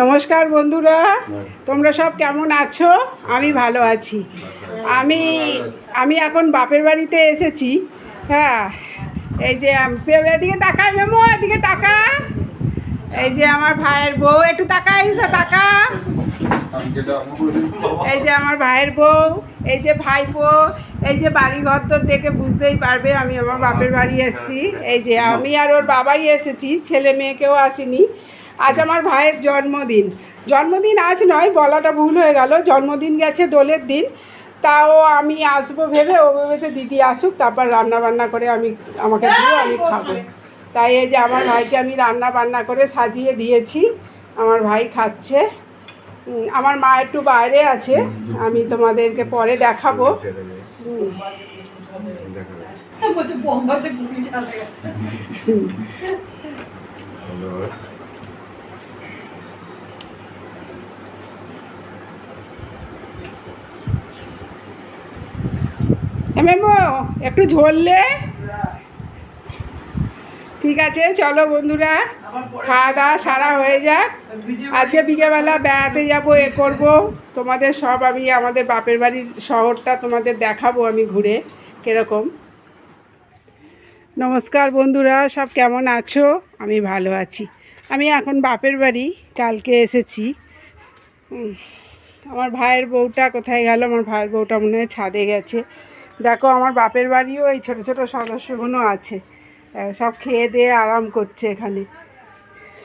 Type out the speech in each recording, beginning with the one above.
নমস্কার বন্ধুরা, তোমরা সব কেমন আছো? আমি ভালো আছি। আমি এখন বাপের বাড়িতে এসেছি। হ্যাঁ, এই যে এদিকে তাকায় মেমো, এদিকে তাকা। এই যে আমার ভাইয়ের বউ, একটু তাকা, তাকা। এই যে আমার ভাইয়ের বউ, এই যে ভাইপো, এই যে বাড়ি ঘর তো দেখে বুঝতেই পারবে আমি আমার বাপের বাড়ি এসেছি। এই যে আমি আর ওর বাবাই এসেছি, ছেলে মেয়েকেও আসেনি। আজ আমার ভাইয়ের জন্মদিন আজ নয়, বলাটা ভুল হয়ে গেল। জন্মদিন গেছে দোলের দিন, তাও আমি আসবো ভেবে ও ভেবেছে দিদি আসুক, তারপর রান্না বান্না করে আমাকে দিয়ে আমি খাবো। তাই এই যে আমার ভাইকে আমি রান্না বান্না করে সাজিয়ে দিয়েছি, আমার ভাই খাচ্ছে। আমার মা একটু বাইরে আছে, আমি তোমাদেরকে পরে দেখাবো। মেমো একটু ঝরলে ঠিক আছে। চলো বন্ধুরা, খাওয়া দাওয়া সারা হয়ে যাক। আজকে বিকেলবেলা বেড়াতে যাবো, করব তোমাদের সব আমি আমাদের বাপের বাড়ির শহরটা তোমাদের দেখাবো আমি ঘুরে কীরকম। নমস্কার বন্ধুরা, সব কেমন আছো? আমি ভালো আছি। আমি এখন বাপের বাড়ি, কালকে এসেছি। আমার ভাইয়ের বউটা কোথায় গেল? আমার ভাইয়ের বউটা মনে হয় ছাদে গেছে। দেখো আমার বাপের বাড়িও এই ছোটো ছোটো সদস্যগুলো আছে, সব খেয়ে দিয়ে আরাম করছে এখানে।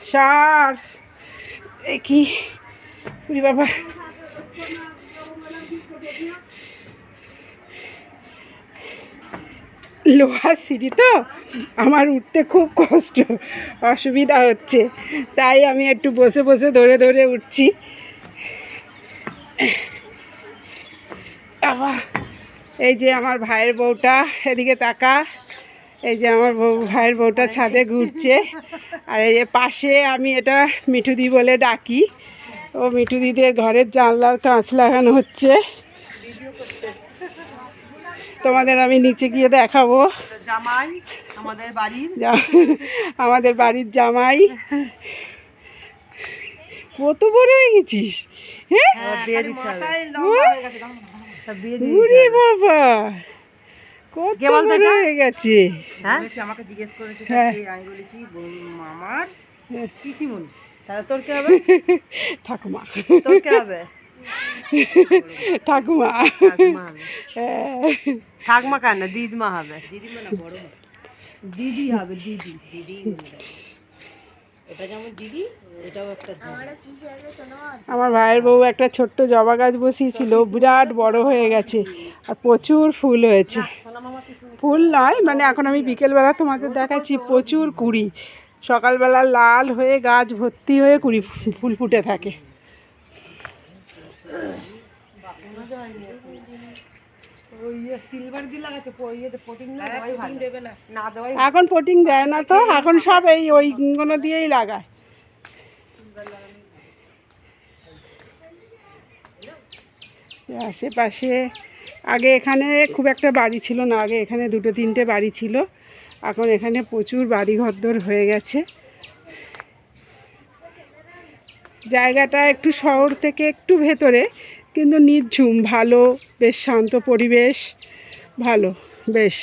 সার কি বাবা, লোহার সিঁড়ি তো আমার উঠতে খুব কষ্ট, অসুবিধা হচ্ছে, তাই আমি একটু বসে বসে ধরে ধরে উঠছি। এই যে আমার ভাইয়ের বউটা, এদিকে তাকা। এই যে আমার ভাইয়ের বউটা ছাদে ঘুরছে। আর এই যে পাশে আমি এটা মিঠুদি বলে ডাকি, ও মিঠুদিদের ঘরের জানলার কাঁচ লাগানো হচ্ছে। তোমাদের আমি নিচে গিয়ে দেখাবো। জামাই আমাদের বাড়ির জামাই। কত বড় হয়ে গেছিস? হ্যাঁ বাবা, কত বড় হয়ে গেছে। আমাকে জিজ্ঞেস করেছে, আমি বলেছি আমার পিসিমণি। তাহলে তোর কে হবে? ঠাকুমা। তোর কে হবে? ঠাকুমা। ঠাকুমা কেন, দিদিমা হবে। দিদিমা না, বড় দিদি হবে। দিদি এটা যেমন দিদি, এটাও একটা। আমার ভাইয়ের বউ একটা ছোট্ট জবা গাছ বসিয়েছিল, বিরাট বড় হয়ে গেছে আর প্রচুর ফুল হয়েছে। ফুল নয় মানে, এখন আমি বিকেলবেলা তোমাদের দেখাচ্ছি, প্রচুর কুড়ি। সকালবেলা লাল হয়ে গাছ ভর্তি হয়ে কুড়ি ফুল ফুটে থাকে। এখন পটিং দেয় না তো, এখন সব ওইগুলো দিয়েই লাগায়। আশেপাশে আগে এখানে খুব একটা বাড়ি ছিল না, আগে এখানে 2-3টে বাড়ি ছিল, এখন এখানে প্রচুর বাড়ি ঘরদোর হয়ে গেছে। জায়গাটা একটু শহর থেকে একটু ভেতরে, কিন্তু নির্ঝুম, ভালো, বেশ শান্ত পরিবেশ, ভালো, বেশ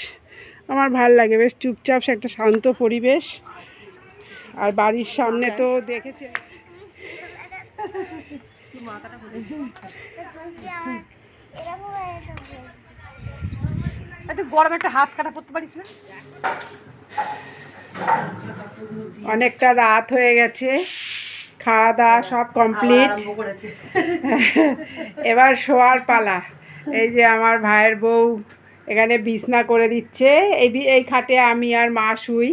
আমার ভাল লাগে, বেশ চুপচাপ একটা শান্ত পরিবেশ। আর বাড়ির সামনে তো দেখেছে গরম একটা হাত কাটা পড়তে পারিস না। অনেকটা রাত হয়ে গেছে, খাওয়া দাওয়া সব কমপ্লিট, এবার শোয়ার পালা। এই যে আমার ভাইয়ের বউ এখানে বিছনা করে দিচ্ছে, এই খাটে আমি আর মা শুই।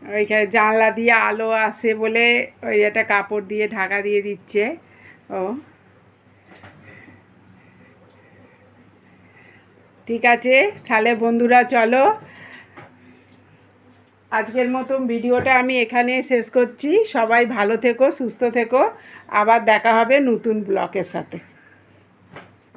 ওইখানে জানলা দিয়ে আলো আসে বলে ওই একটা কাপড় দিয়ে ঢাকা দিয়ে দিচ্ছে। ও ঠিক আছে, তাহলে বন্ধুরা চলো, আজকের মতন ভিডিওটা আমি এখানে শেষ করছি। সবাই ভালো থেকো, সুস্থ থেকো, আবার দেখা হবে নতুন ব্লগের সাথে।